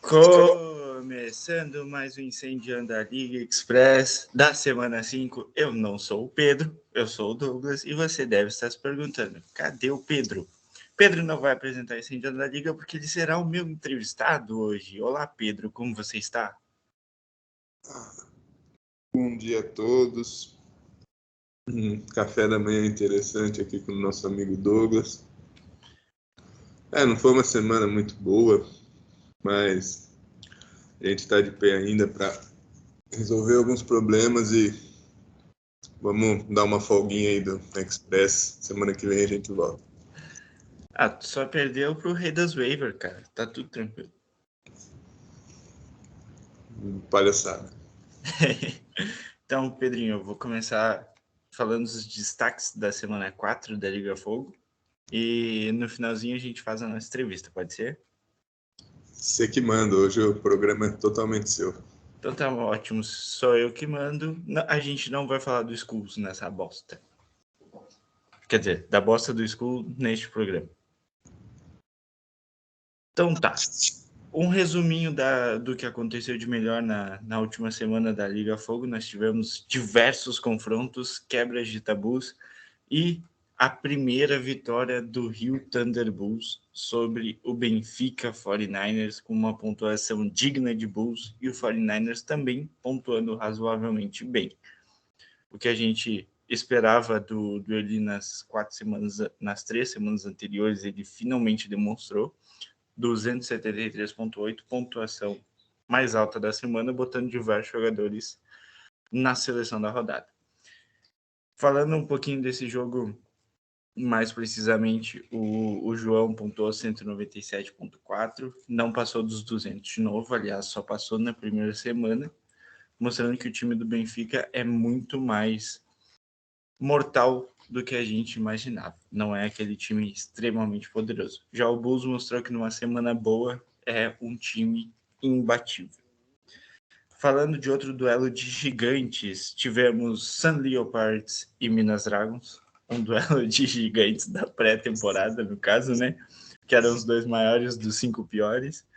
Começando mais um Incendiando a Liga Express da semana 5. Eu não sou o Pedro, eu sou o Douglas e você deve estar se perguntando, cadê o Pedro? Pedro não vai apresentar Incendiando a Liga porque ele será o meu entrevistado hoje. Olá, Pedro, como você está? Bom dia a todos. Café da manhã interessante aqui com o nosso amigo Douglas. Não foi uma semana muito boa, mas a gente está de pé ainda para resolver alguns problemas e vamos dar uma folguinha aí do Express. Semana que vem a gente volta. Tu só perdeu pro Rei das Waver, cara. Tá tudo tranquilo. Palhaçada. Então, Pedrinho, eu vou começar falando dos destaques da semana 4 da Liga Fogo. E no finalzinho a gente faz a nossa entrevista, pode ser? Você que manda, hoje o programa é totalmente seu. Então tá ótimo, sou eu que mando. A gente não vai falar do Skulls nessa bosta. Quer dizer, da bosta do Skull neste programa. Então tá. Um resuminho do que aconteceu de melhor na última semana da Liga Fogo. Nós tivemos diversos confrontos, quebras de tabus e a primeira vitória do Rio Thunderbulls sobre o Benfica 49ers com uma pontuação digna de Bulls e o 49ers também pontuando razoavelmente bem. O que a gente esperava do ele nas 3 semanas anteriores, ele finalmente demonstrou 273,8, pontuação mais alta da semana, botando diversos jogadores na seleção da rodada. Falando um pouquinho desse jogo, mais precisamente, o João pontuou 197,4, não passou dos 200 de novo, aliás, só passou na primeira semana, mostrando que o time do Benfica é muito mais mortal do que a gente imaginava. Não é aquele time extremamente poderoso. Já o Bulls mostrou que numa semana boa é um time imbatível. Falando de outro duelo de gigantes, tivemos Sun Leopards e Minas Dragons, um duelo de gigantes da pré-temporada, no caso, né? Que eram os dois maiores dos 5 piores.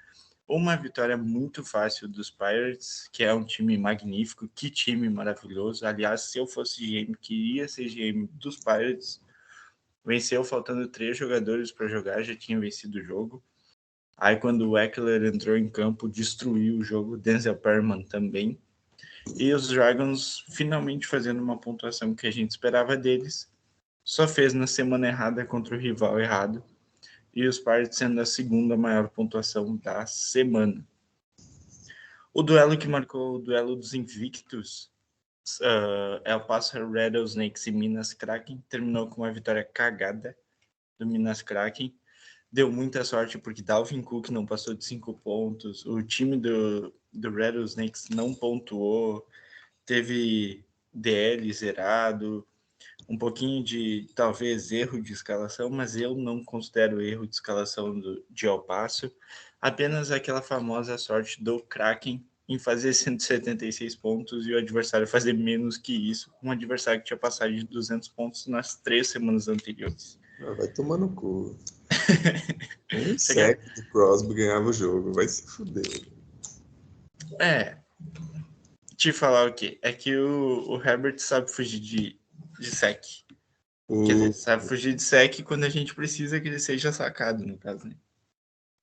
Uma vitória muito fácil dos Pirates, que é um time magnífico, que time maravilhoso. Aliás, se eu fosse GM, queria ser GM dos Pirates. Venceu faltando 3 jogadores para jogar, já tinha vencido o jogo. Aí quando o Eckler entrou em campo, destruiu o jogo, Denzel Perryman também. E os Dragons finalmente fazendo uma pontuação que a gente esperava deles. Só fez na semana errada contra o rival errado. E os Pirates sendo a segunda maior pontuação da semana. O duelo que marcou o duelo dos invictos, El Paso Rattlesnakes e Minas Kraken, terminou com uma vitória cagada do Minas Kraken. Deu muita sorte porque Dalvin Cook não passou de 5 pontos, o time do Rattlesnakes não pontuou, teve DL zerado, um pouquinho de, talvez, erro de escalação, mas eu não considero erro de escalação de El Paso, apenas aquela famosa sorte do Kraken em fazer 176 pontos e o adversário fazer menos que isso, um adversário que tinha passado de 200 pontos nas 3 semanas anteriores. Vai tomar no cu. Um sec do Crosby ganhava o jogo, vai se fuder. Te falar o quê? É que o Herbert sabe fugir de sec. Quer dizer, sabe fugir de sec quando a gente precisa que ele seja sacado, no caso, né?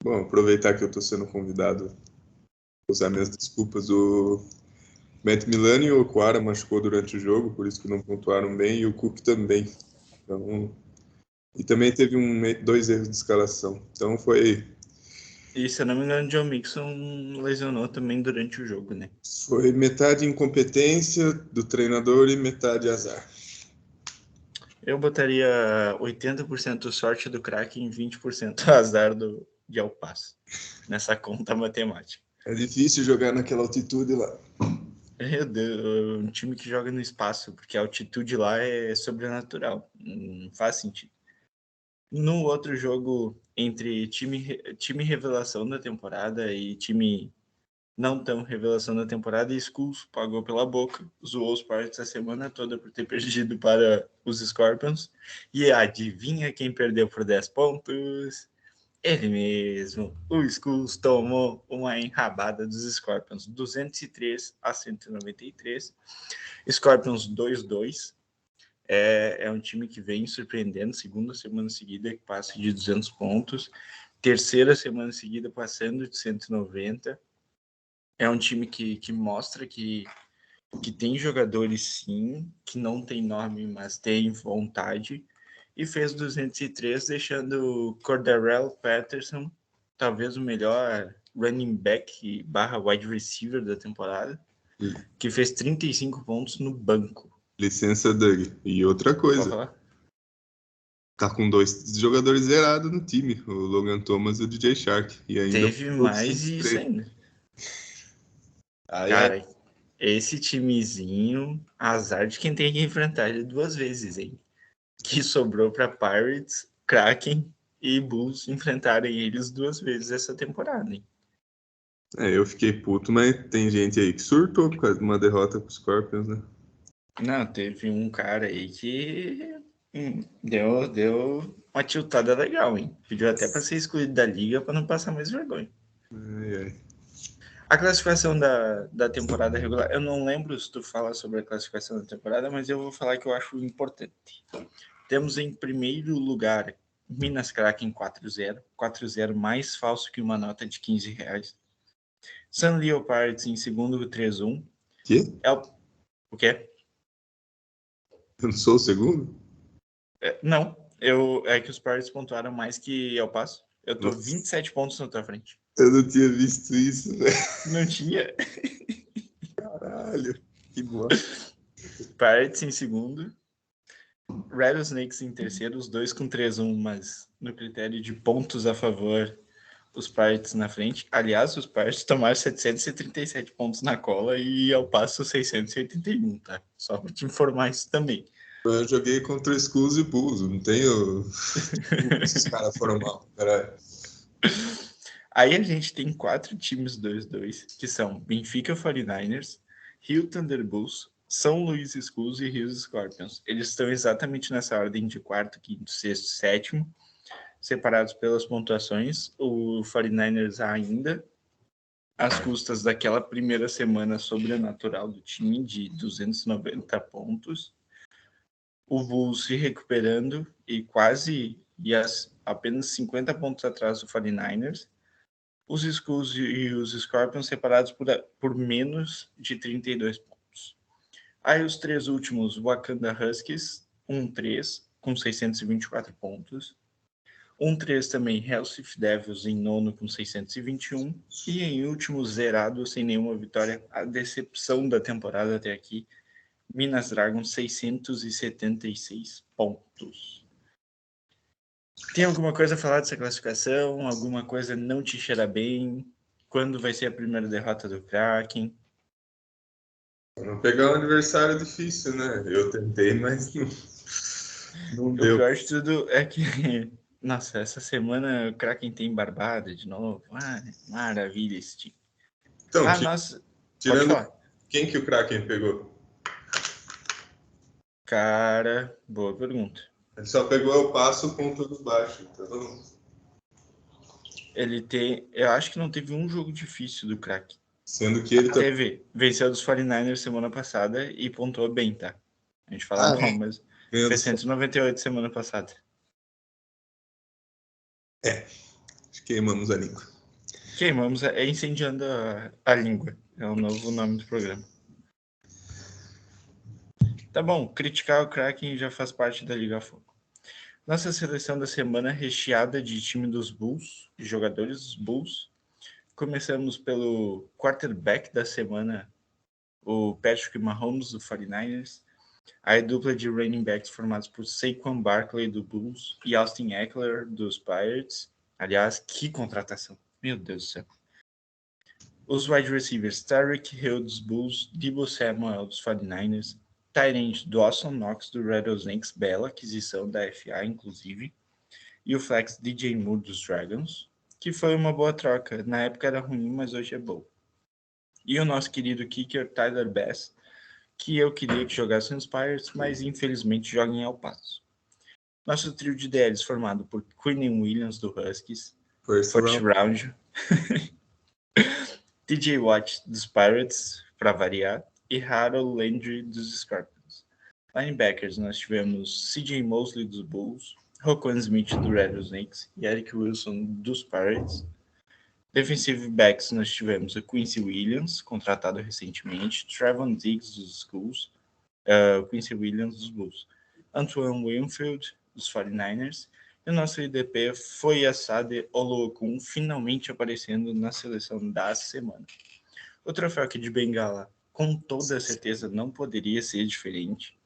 Bom, aproveitar que eu tô sendo convidado, usar minhas desculpas. O Matt Milano e o Okwara machucou durante o jogo, por isso que não pontuaram bem, e o Cook também. Então, e também teve 2 erros de escalação. Então foi... E se eu não me engano, o John Mixon lesionou também durante o jogo, né? Foi metade incompetência do treinador e metade azar. Eu botaria 80% sorte do Kraken e 20% azar de El Paso, nessa conta matemática. É difícil jogar naquela altitude lá. Meu Deus, um time que joga no espaço, porque a altitude lá é sobrenatural, não faz sentido. No outro jogo, entre time revelação da temporada e time não tão revelação da temporada, e Skulls pagou pela boca, zoou os Pirates a semana toda por ter perdido para os Scorpions. E adivinha quem perdeu por 10 pontos? Ele mesmo. O Skulls tomou uma enrabada dos Scorpions, 203-193. Scorpions 2-2. É um time que vem surpreendendo, segunda semana seguida que passa de 200 pontos. Terceira semana seguida passando de 190. É um time que mostra que tem jogadores, sim, que não tem nome, mas tem vontade. E fez 203, deixando Cordarrelle Patterson, talvez o melhor running back / wide receiver da temporada, que fez 35 pontos no banco. Licença, Doug. E outra coisa, tá com 2 jogadores zerados no time, o Logan Thomas e o DJ Shark. E ainda teve mais isso ainda. Cara, esse timezinho, azar de quem tem que enfrentar ele 2 vezes, hein? Que sobrou para Pirates, Kraken e Bulls enfrentarem eles 2 vezes essa temporada, hein? Eu fiquei puto, mas tem gente aí que surtou por causa de uma derrota pro Scorpions, né? Não, teve um cara aí que deu uma tiltada legal, hein? Pediu até para ser excluído da liga para não passar mais vergonha. A classificação da temporada regular, eu não lembro se tu fala sobre a classificação da temporada, mas eu vou falar que eu acho importante. Temos em primeiro lugar Minas Kraken 4-0. 4-0 mais falso que uma nota de R$15. Sun Leopards em segundo, 3-1. Que? O quê? Eu não sou o segundo? Não, é que os Pirates pontuaram mais que El Paso. Eu tô 27 pontos na tua frente. Eu não tinha visto isso, velho. Não tinha. Caralho, que bosta. Pirates em segundo. Rattlesnakes em terceiro, os dois com 3-1, mas no critério de pontos a favor, os Pirates na frente. Aliás, os Pirates tomaram 737 pontos na cola e ao passo 681, tá? Só para te informar isso também. Eu joguei contra o Skulls e Bulls, não tenho... Esses caras foram mal, caralho. Aí a gente tem 4 times 2-2, que são Benfica 49ers, Rio Thunderbulls, São Luís Skulls e Rio Scorpions. Eles estão exatamente nessa ordem de quarto, quinto, sexto, sétimo, separados pelas pontuações. O 49ers ainda às custas daquela primeira semana sobrenatural do time de 290 pontos. O Bulls se recuperando e apenas 50 pontos atrás do 49ers. Os Skulls e os Scorpions separados por menos de 32 pontos. Aí os 3 últimos, Wakanda Huskies, 1-3, com 624 pontos. 1-3 também, Recife Devils em nono com 621. E em último, zerado, sem nenhuma vitória, a decepção da temporada até aqui, Minas Dragons, 676 pontos. Tem alguma coisa a falar dessa classificação? Alguma coisa não te cheira bem? Quando vai ser a primeira derrota do Kraken? Vamos pegar um adversário difícil, né? Eu tentei, mas não deu. O pior de tudo é que, nossa, essa semana o Kraken tem barbada de novo. Maravilha esse time. Então, Nossa, tirando, pode falar. quem que o Kraken pegou? Cara, boa pergunta. Ele só pegou o passo com tudo baixo, então... Eu acho que não teve um jogo difícil do Kraken. Sendo que ele venceu dos 49ers semana passada e pontuou bem, tá? A gente fala mal, mas fez 198 semana passada. Queimamos a língua. Queimamos, incendiando a língua. É o novo nome do programa. Tá bom, criticar o Kraken já faz parte da Liga Fogo. Nossa seleção da semana recheada de time dos Bulls, de jogadores dos Bulls. Começamos pelo quarterback da semana, o Patrick Mahomes, do 49ers. A dupla de running backs formados por Saquon Barkley, do Bulls, e Austin Ekeler, dos Pirates. Aliás, que contratação. Meu Deus do céu. Os wide receivers, Tyreek Hill, dos Bulls, Deebo Samuel, dos 49ers, tight end Dawson Knox, do Rattlesnakes, bela aquisição da FA, inclusive, e o flex DJ Moore, dos Dragons, que foi uma boa troca. Na época era ruim, mas hoje é bom. E o nosso querido kicker, Tyler Bass, que eu queria que jogasse nos Pirates, mas infelizmente joga em El Paso. Nosso trio de DLs formado por Quinnen Williams, do Huskies, First round. TJ Watt dos Pirates, para variar, e Harold Landry dos Scorpions. Linebackers, nós tivemos CJ Mosley dos Bulls, Roquan Smith do Rattlesnakes e Eric Wilson dos Pirates. Defensive backs, nós tivemos o Quincy Williams, contratado recentemente, Trevon Diggs dos Schools, Quincy Williams dos Bulls, Antoine Winfield dos 49ers, e o nosso IDP foi a Sade Oluokun, finalmente aparecendo na seleção da semana. O troféu aqui de Bengala, com toda certeza, não poderia ser diferente.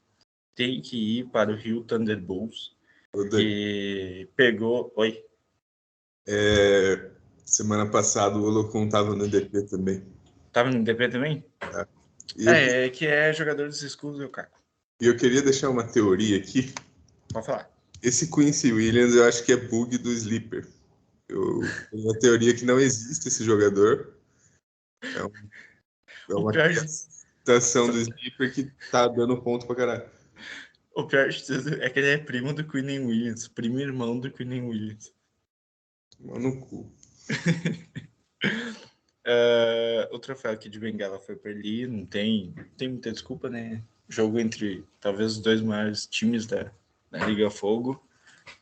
Tem que ir para o Rio Thunderbolts, que pegou... Oi? Semana passada o Olocon estava no DP também. Tava no DP também? Que é jogador dos Schools e o Caco. E eu queria deixar uma teoria aqui. Pode falar. Esse Quincy Williams eu acho que é bug do Sleeper. Eu tenho a teoria que não existe esse jogador. É uma estação do Sleeper que tá dando ponto pra caralho. O pior de tudo é que ele é primo do Quinnen Williams, primo irmão do Quinnen Williams. No cu. O troféu aqui de Bengala foi para ele, não tem muita desculpa, né? Jogo entre talvez os dois maiores times da Liga Fogo,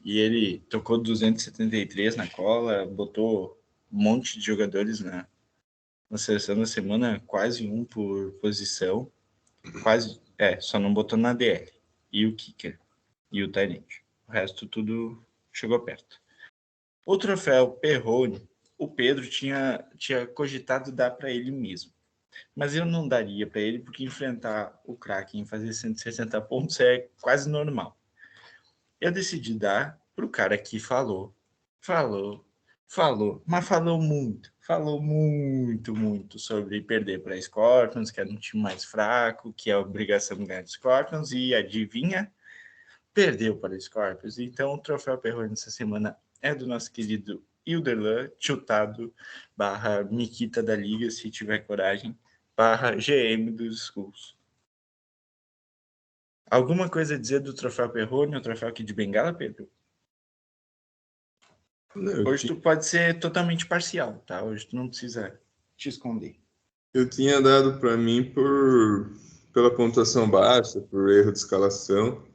e ele tocou 273 na cola, botou um monte de jogadores na seleção da semana, quase um por posição, só não botou na DL, e o kicker, e o tight end. O resto tudo chegou perto. O troféu Perrone, o Pedro tinha cogitado dar para ele mesmo. Mas eu não daria para ele, porque enfrentar o Kraken e fazer 160 pontos é quase normal. Eu decidi dar para o cara que falou, mas falou muito sobre perder para Scorpions, que era um time mais fraco, que é a obrigação de ganhar de Scorpions, e adivinha? Perdeu para Scorpions. Então o troféu Perrone essa semana é do nosso querido Hilderlan, chutado, / Nikita da Liga, se tiver coragem, / GM dos Schools. Alguma coisa a dizer do troféu Perrone, o troféu aqui de Bengala, Pedro? Hoje tu pode ser totalmente parcial, tá? Hoje tu não precisa te esconder. Eu tinha dado para mim pela pontuação baixa, por erro de escalação,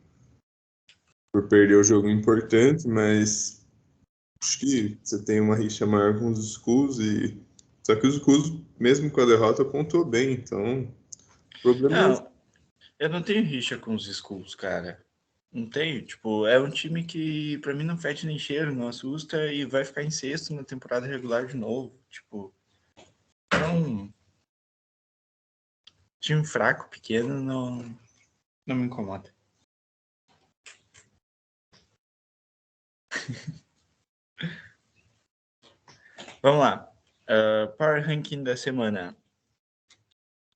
por perder o jogo importante, mas acho que você tem uma rixa maior com os Schools só que os Schools, mesmo com a derrota, pontuou bem, então o problema não, eu não tenho rixa com os Schools, cara. Não tenho, tipo, é um time que pra mim não fede nem cheiro, não assusta e vai ficar em sexto na temporada regular de novo, tipo, então, time fraco, pequeno, não me incomoda. Vamos lá, Power Ranking da semana.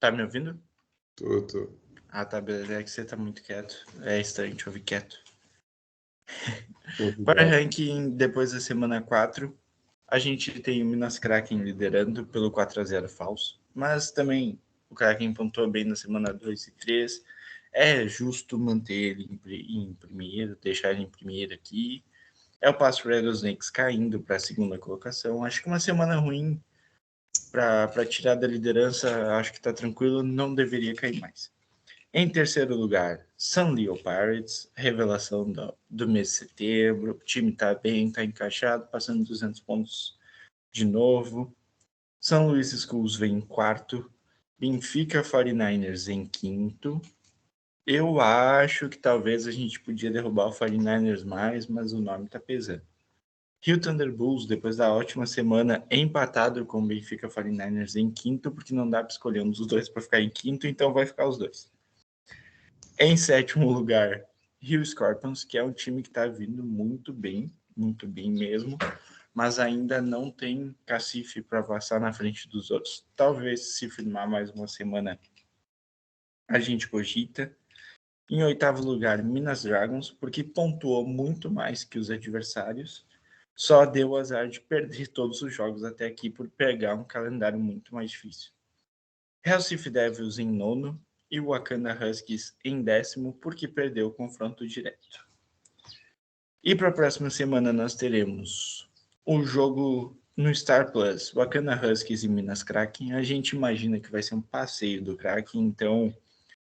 Tá me ouvindo? Tô. Ah, tá, beleza, é que você tá muito quieto, é estranho te ouvir quieto. Power Ranking depois da semana 4, a gente tem o Minas Kraken liderando pelo 4-0 falso, mas também o Kraken pontuou bem na semana 2 e 3. É justo manter ele em primeiro, deixar ele em primeiro aqui. É o Passo Rattlesnakes caindo para a segunda colocação. Acho que uma semana ruim para tirar da liderança, acho que está tranquilo, não deveria cair mais. Em terceiro lugar, San Leo Pirates, revelação do mês de setembro. O time está bem, está encaixado, passando 200 pontos de novo. São Luís Schools vem em quarto. Benfica 49ers em quinto. Eu acho que talvez a gente podia derrubar o 49ers mais, mas o nome está pesando. Rio Thunderbolts, depois da ótima semana, empatado com o Benfica 49ers em quinto, porque não dá para escolher um dos dois para ficar em quinto, então vai ficar os dois. Em sétimo lugar, Rio Scorpions, que é um time que está vindo muito bem mesmo, mas ainda não tem cacife para passar na frente dos outros. Talvez se firmar mais uma semana, a gente cogita. Em oitavo lugar, Minas Dragons, porque pontuou muito mais que os adversários. Só deu o azar de perder todos os jogos até aqui por pegar um calendário muito mais difícil. Recife Devils em nono e o Wakanda Huskies em décimo, porque perdeu o confronto direto. E para a próxima semana nós teremos o jogo no Star Plus, Wakanda Huskies e Minas Kraken, a gente imagina que vai ser um passeio do Kraken, então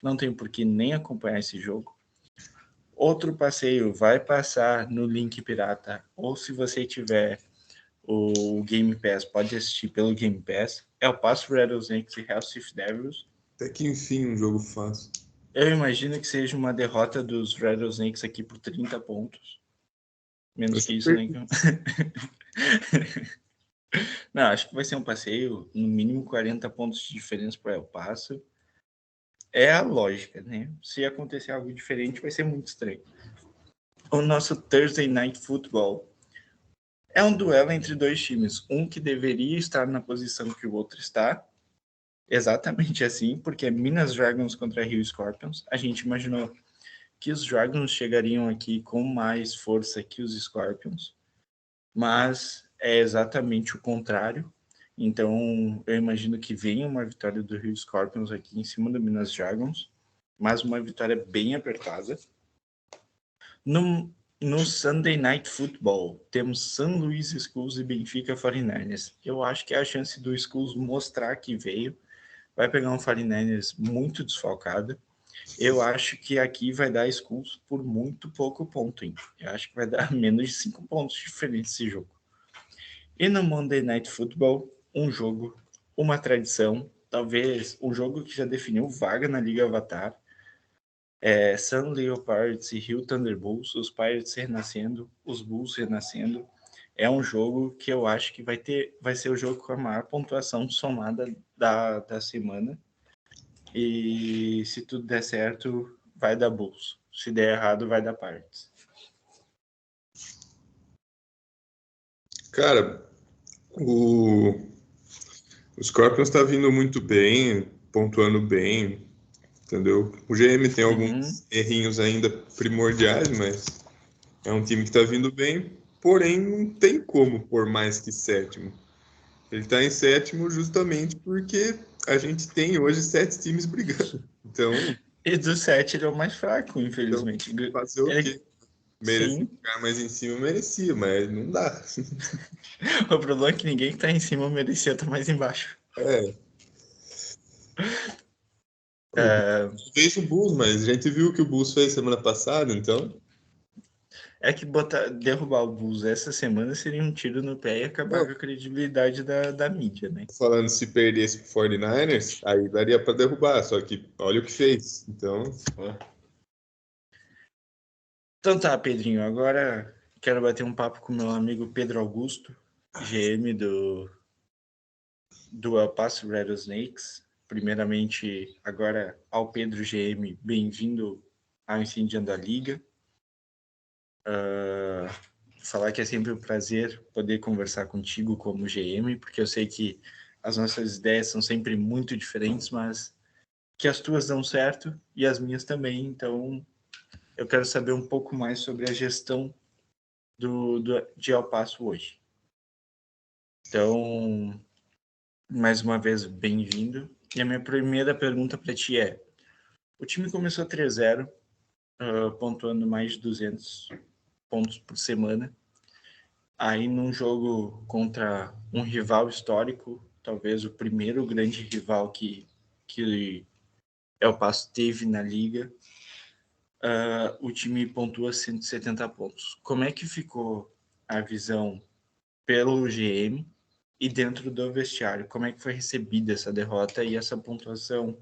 não tem por que nem acompanhar esse jogo. Outro passeio vai passar no link pirata, ou se você tiver o Game Pass, pode assistir pelo Game Pass. É o Passo Rattlesnakes e Recife Devils. Até que enfim um jogo fácil. Eu imagino que seja uma derrota dos Rattlesnakes aqui por 30 pontos. Menos que isso, nem. Não, acho que vai ser um passeio, no mínimo 40 pontos de diferença para El Paso. É a lógica, né? Se acontecer algo diferente, vai ser muito estranho. O nosso Thursday Night Football é um duelo entre dois times. Um que deveria estar na posição que o outro está. Exatamente assim, porque é Minas Dragons contra Rio Scorpions. A gente imaginou que os Dragons chegariam aqui com mais força que os Scorpions. Mas é exatamente o contrário. Então, eu imagino que venha uma vitória do Rio Scorpions aqui em cima do Minas Dragons, mas uma vitória bem apertada. No Sunday Night Football, temos San Luis Schools e Benfica 49ers. Eu acho que é a chance do Schools mostrar que veio. Vai pegar um 49ers muito desfalcado. Eu acho que aqui vai dar Schools por muito pouco ponto, hein? Eu acho que vai dar menos de 5 pontos de diferença esse jogo. E no Monday Night Football, um jogo, uma tradição, talvez um jogo que já definiu vaga na Liga Avatar. Sun Leopards e Rio Thunderbolts, os Pirates renascendo, os Bulls renascendo. É um jogo que eu acho que vai ser o jogo com a maior pontuação somada da semana. E se tudo der certo, vai dar Bulls. Se der errado, vai dar Pirates. Cara, o Scorpions está vindo muito bem, pontuando bem, entendeu? O GM tem alguns errinhos ainda primordiais, mas é um time que está vindo bem, porém não tem como pôr mais que sétimo. Ele está em sétimo justamente porque a gente tem hoje 7 times brigando. Então, E do 7 ele é o mais fraco, infelizmente. então fazer o quê? Merecia ficar mais em cima, merecia, mas não dá. O problema é que ninguém que tá em cima merecia estar mais embaixo. Fez o Bulls, mas a gente viu o que o Bulls fez semana passada, então. É que derrubar o Bulls essa semana seria um tiro no pé e acabar com a credibilidade da mídia, né? Falando se perdesse pro 49ers, aí daria para derrubar, só que olha o que fez. Então tá, Pedrinho. Agora quero bater um papo com meu amigo Pedro Augusto, GM do El Paso Rattlesnakes. Primeiramente, agora ao Pedro GM, bem-vindo ao Incendiando a Liga. Falar que é sempre um prazer poder conversar contigo como GM, porque eu sei que as nossas ideias são sempre muito diferentes, mas que as tuas dão certo e as minhas também. Então, eu quero saber um pouco mais sobre a gestão de El Paso hoje. Então, mais uma vez, bem-vindo. E a minha primeira pergunta para ti é: o time começou 3-0, pontuando mais de 200 pontos por semana. Aí, num jogo contra um rival histórico, talvez o primeiro grande rival que El Paso teve na liga, o time pontua 170 pontos. Como é que ficou a visão pelo GM e dentro do vestiário? Como é que foi recebida essa derrota e essa pontuação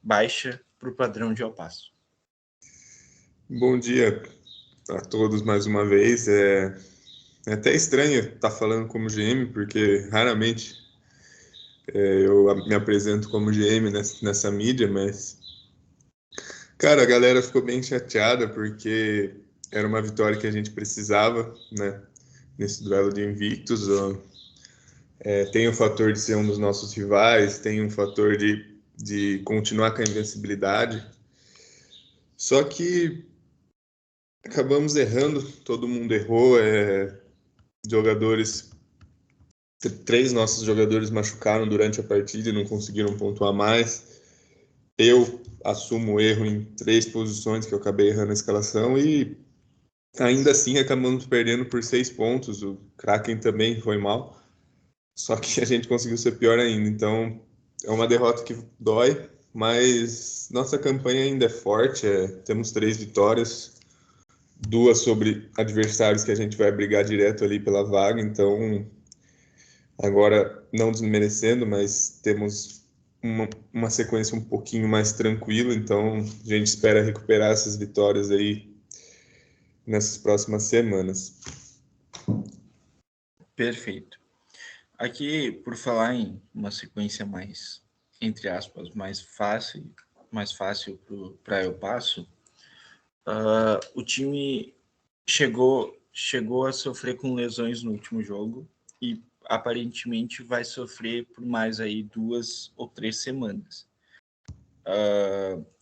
baixa para o padrão de El Paso? Bom dia a todos mais uma vez. É até estranho estar falando como GM, porque raramente eu me apresento como GM nessa mídia, mas, cara, a galera ficou bem chateada porque era uma vitória que a gente precisava, né? Nesse duelo de invictos. Tem o fator de ser um dos nossos rivais, tem um fator de continuar com a invencibilidade. Só que acabamos errando, todo mundo errou. Jogadores, 3 nossos jogadores machucaram durante a partida e não conseguiram pontuar mais. Eu assumo o erro em 3 posições que eu acabei errando a escalação e Ainda assim, acabamos perdendo por 6 pontos. O Kraken também foi mal. Só que a gente conseguiu ser pior ainda. Então, é uma derrota que dói, mas nossa campanha ainda é forte. Temos 3 vitórias, 2 sobre adversários que a gente vai brigar direto ali pela vaga. Então, agora, não desmerecendo, mas temos uma sequência um pouquinho mais tranquila. Então, a gente espera recuperar essas vitórias aí nessas próximas semanas. Perfeito. Aqui, por falar em uma sequência mais, entre aspas, mais fácil para eu passo, o time chegou a sofrer com lesões no último jogo e aparentemente vai sofrer por mais aí 2 ou 3 semanas.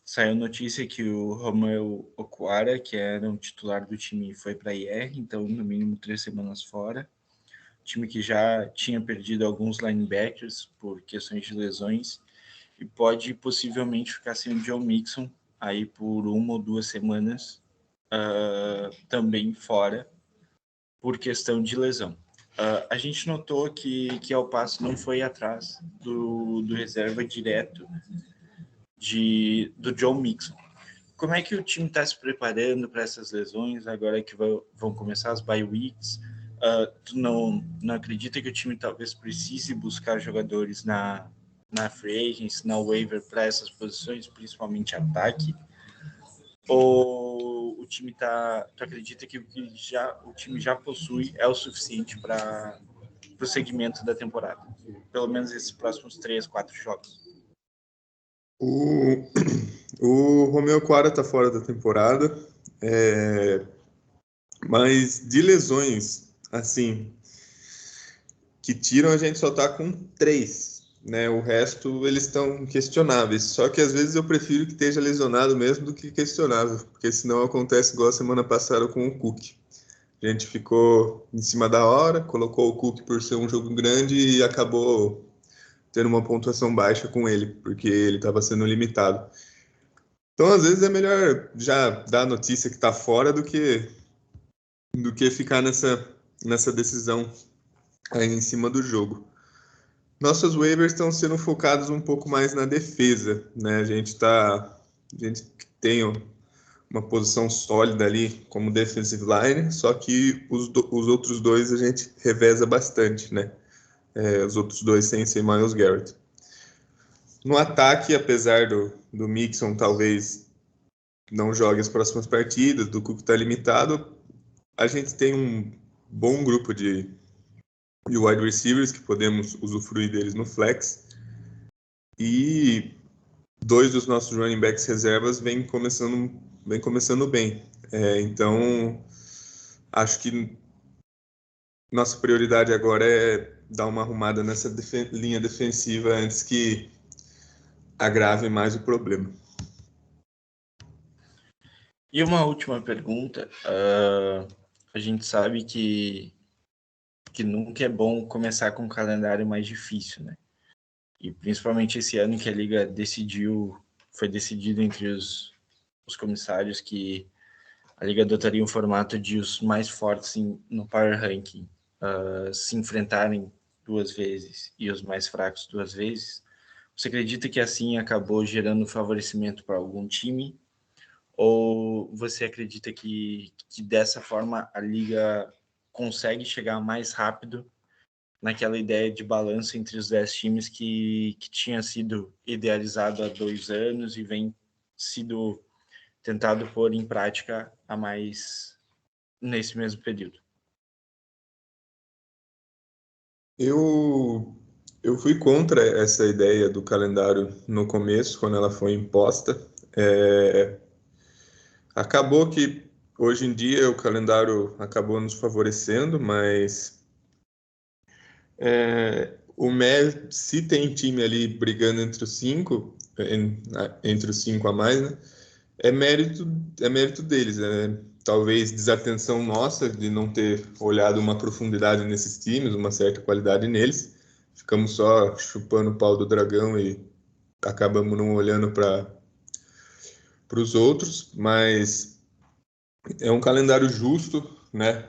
Saiu notícia que o Romeu Okwara, que era um titular do time, foi para a IR, então no mínimo 3 semanas fora. Time que já tinha perdido alguns linebackers por questões de lesões e pode possivelmente ficar sem o John Mixon aí por 1 ou 2 semanas, também fora por questão de lesão. A gente notou que El Paso não foi atrás do reserva direto do John Mixon. Como é que o time está se preparando para essas lesões agora que vão começar as bye weeks? Tu não acredita que o time talvez precise buscar jogadores na free agency, na waiver para essas posições, principalmente ataque? Ou o time tu acredita que o time já possui é o suficiente para o segmento da temporada? Pelo menos esses próximos 3, 4 jogos. O Romeu Okwara está fora da temporada, mas de lesões, assim, que tiram, a gente só tá com 3, né? O resto, eles estão questionáveis. Só que às vezes eu prefiro que esteja lesionado mesmo do que questionável, porque senão acontece igual a semana passada com o Cook. A gente ficou em cima da hora, colocou o Cook por ser um jogo grande e acabou tendo uma pontuação baixa com ele, porque ele estava sendo limitado. Então, às vezes, é melhor já dar a notícia que está fora do que ficar nessa decisão aí em cima do jogo. Nossos waivers estão sendo focados um pouco mais na defesa, né? A gente tem uma posição sólida ali como defensive line, só que os outros dois a gente reveza bastante, né? Os outros dois sem ser Myles Garrett. No ataque, apesar do Mixon talvez não jogue as próximas partidas, do Cook está limitado, a gente tem um bom grupo de wide receivers que podemos usufruir deles no flex. E 2 dos nossos running backs reservas vem começando bem. Então, acho que nossa prioridade agora é dar uma arrumada nessa linha defensiva antes que agrave mais o problema. E uma última pergunta. A gente sabe que nunca é bom começar com um calendário mais difícil, né? E principalmente esse ano que a Liga foi decidido entre os comissários que a Liga adotaria um formato de os mais fortes no Power Ranking se enfrentarem 2 vezes e os mais fracos 2 vezes. Você acredita que assim acabou gerando favorecimento para algum time? Ou você acredita que dessa forma a Liga consegue chegar mais rápido naquela ideia de balanço entre os 10 times que tinha sido idealizado há 2 anos e vem sido tentado pôr em prática a mais nesse mesmo período? Eu fui contra essa ideia do calendário no começo, quando ela foi imposta. Acabou que hoje em dia o calendário acabou nos favorecendo, mas se tem time ali brigando entre os 5 a mais, né? É mérito deles, né? Talvez desatenção nossa de não ter olhado uma profundidade nesses times, uma certa qualidade neles. Ficamos só chupando o pau do dragão e acabamos não olhando para os outros, mas É um calendário justo, né?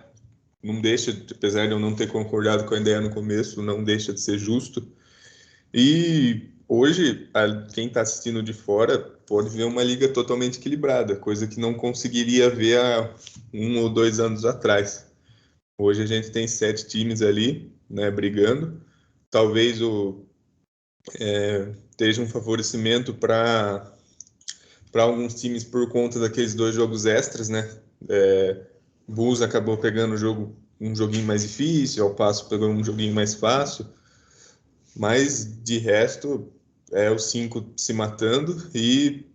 Não deixa, apesar de eu não ter concordado com a ideia no começo, não deixa de ser justo. E hoje, quem está assistindo de fora pode ver uma liga totalmente equilibrada, coisa que não conseguiria ver há 1 ou 2 anos atrás. Hoje a gente tem 7 times ali, né, brigando. Talvez esteja um favorecimento para alguns times por conta daqueles 2 jogos extras, né? Bulls acabou pegando um joguinho mais difícil, ao Passo pegou um joguinho mais fácil, mas de resto os 5 se matando e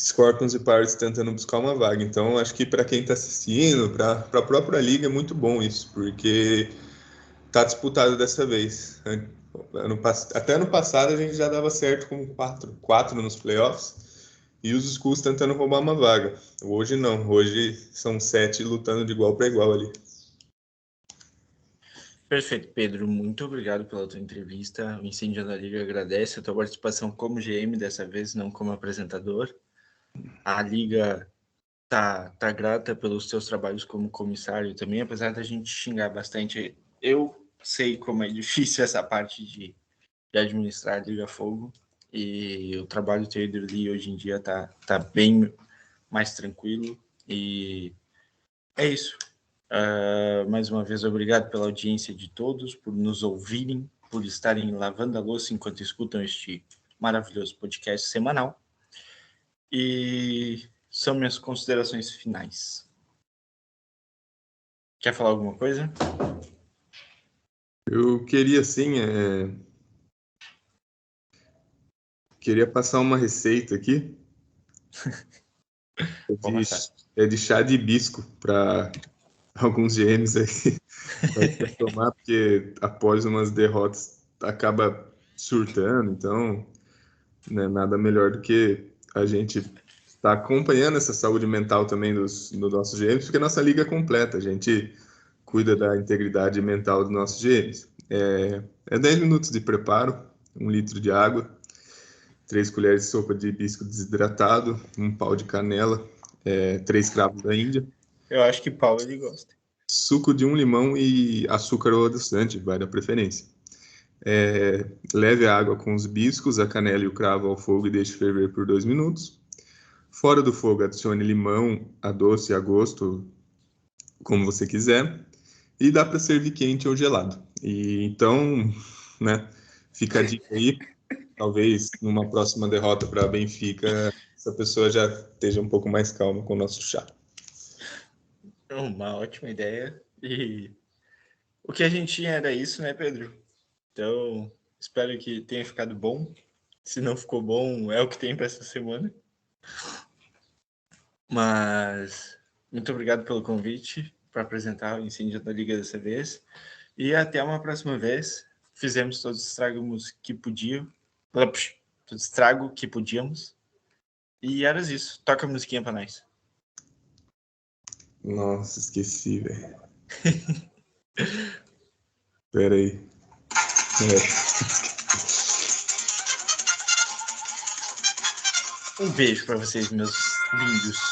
Scorpions e Pirates tentando buscar uma vaga. Então acho que para quem está assistindo, para a própria liga é muito bom isso, porque tá disputado dessa vez. Até ano passado a gente já dava certo com quatro nos playoffs e os Skulls tentando roubar uma vaga. Hoje não, hoje são 7 lutando de igual para igual ali. Perfeito, Pedro. Muito obrigado pela tua entrevista. O Incêndio da Liga agradece a tua participação como GM dessa vez, não como apresentador. A Liga tá grata pelos teus trabalhos como comissário também, apesar da gente xingar bastante. Eu sei como é difícil essa parte de administrar a Liga Fogo, e o trabalho teu ali hoje em dia tá bem mais tranquilo, e é isso. Mais uma vez, obrigado pela audiência de todos, por nos ouvirem, por estarem lavando a louça enquanto escutam este maravilhoso podcast semanal. E são minhas considerações finais. Quer falar alguma coisa? Eu queria sim, queria passar uma receita aqui. É de chá de hibisco para alguns GMs aí para tomar, porque após umas derrotas acaba surtando, então né, nada melhor do que a gente estar acompanhando essa saúde mental também dos nossos GMs, porque a nossa liga é completa, a gente cuida da integridade mental dos nossos GMs. É 10 minutos de preparo, 1 litro de água, 3 colheres de sopa de hibisco desidratado, 1 pau de canela, 3 cravos da Índia, Eu acho que Paulo ele gosta. suco de 1 limão e açúcar ou adoçante, vai da preferência. Leve a água com os hibiscos, a canela e o cravo ao fogo e deixe ferver por 2 minutos. Fora do fogo, adicione limão, a doce a gosto, como você quiser. E dá para servir quente ou gelado. E então, né, fica a dica aí. Talvez numa próxima derrota para Benfica, essa pessoa já esteja um pouco mais calma com o nosso chá. Uma ótima ideia. E o que a gente tinha era isso, né, Pedro? Então, espero que tenha ficado bom. Se não ficou bom, é o que tem para essa semana. Mas muito obrigado pelo convite para apresentar o Incêndio da Liga dessa vez. E até uma próxima vez. Fizemos todos os estragos que podiam. Todo estrago que podíamos. E era isso. Toca a musiquinha para nós. Nossa, esqueci, velho. Pera aí. Um beijo para vocês, meus lindos.